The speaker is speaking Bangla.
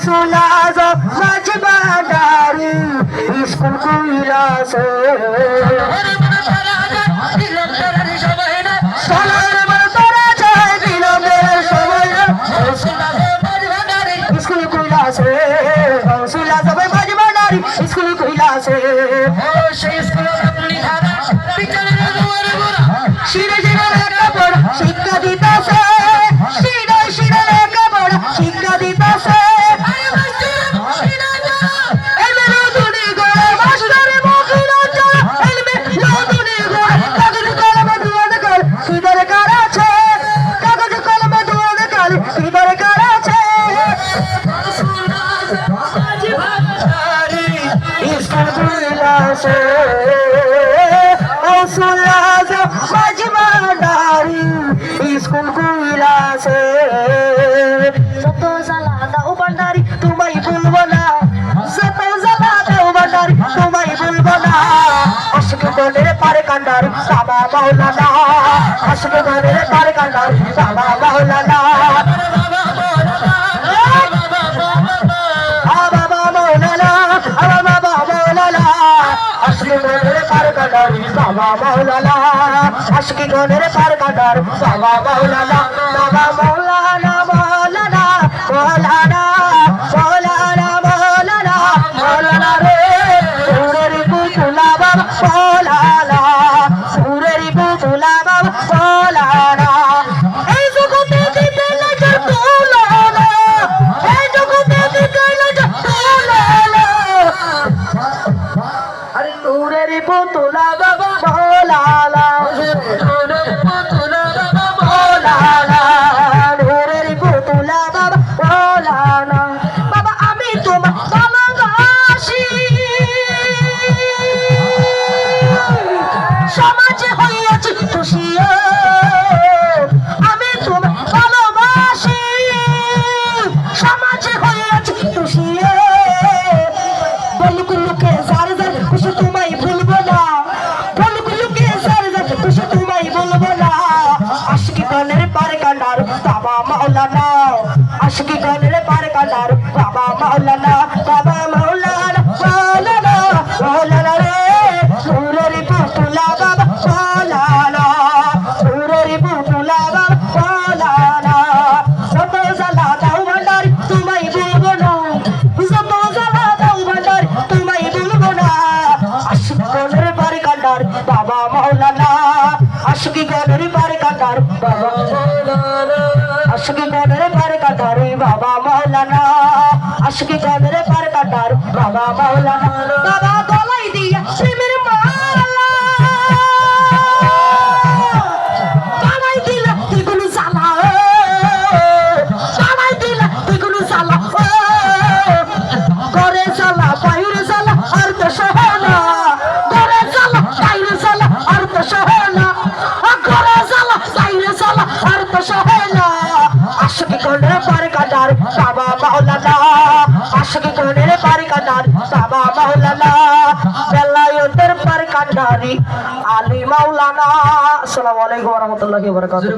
गौसुल आजम मजबादारी स्कूल कुइला से स्कूल कुइला से गौसुल आजम मजबादारी स्कूल कुइला से শিরে শিরে লেখাপড়া শিক্ষা দিতেছে শিরে শিরে লেখাপড়া শিক্ষা দিতেছে स्कूल कुइला से যত জ্বালা দাও ভান্ডারি তোমায় ভুলবো না যত জ্বালা দাও ভান্ডারি তোমায় ভুলবো না আশিক গনের পারে কান্ডার বাবা মাওলানা আশিক গনের পারে কান্ডার বাবা মাওলানা बाबा मौलाना अशकी गनेर पार कांडार बाबा मौलाना बाबा मौलाना मौलाना मौलाना मौलाना मौलाना मौलाना रे सुरेरी पुतुला बाबा मौलाना सुरेरी पुतुला बाबा मौलाना এই জগতে দিতে লাগে তুলানা এই জগতে দিতে লাগে তুলানা আরে সুরেরি পুতুলা বাবা মৌলানা সুরেরি পুতুলা বাবা মৌলানা সুরেরি পুতুলা বাবা মৌলানা বাবা আমি তোমার ভালোবাসি সমাজে হইয়াছি খুশি আমি তোমার ভালোবাসি সমাজে হইয়াছি খুশি বলকুলুকে সার সার খুশি তোমায় ভুলবো না বলকুলুকে সার সার খুশি তোমায় ভুলবো না আশিকি গনের পারে কান্ডার বাবা মাওলানা আশিকি গনের পারে কান্ডার বাবা মাওলানা বাবা মাওলানা মাওলানা মাওলানা রে সুরেরি পুতুলা বাবা মাওলানা সুরেরি পুতুলা বাবা মাওলানা যত জ্বালা দাও ভান্ডারি তোমায় ভুলবো না যত জ্বালা দাও ভান্ডারি তোমায় ভুলবো না আশিক গনের পারে কান্ডার বাবা মাওলানা আশিকি গনের পারে কান্ডার বাবা মাওলানা আশিকি গনের পারে কান্ডার বাবা মাওলানা আশিকি গনের পারে কান্ডার বাবা মাওলানা বাবা গলাই দিয়া প্রেমের মালা বানাই দিলা দ্বিগুণ জ্বালা বানাই দিলা দ্বিগুণ জ্বালা ঘরে জ্বালা বাইরে জ্বালা আর তো সহে না ঘরে জ্বালা বাইরে জ্বালা আর তো সহে না ঘরে জ্বালা বাইরে জ্বালা আর তো সহে না আশিকি গনের পারে কান্ডার বাবা মাওলানা আশিকি গনের পারে কান্ডার বাবা মাওলানা বেলায়েতের পারে কান্ডারি আলী মাওলানা। আসসালামু আলাইকুম ওয়া রাহমাতুল্লাহি ওয়া বারাকাতুহু।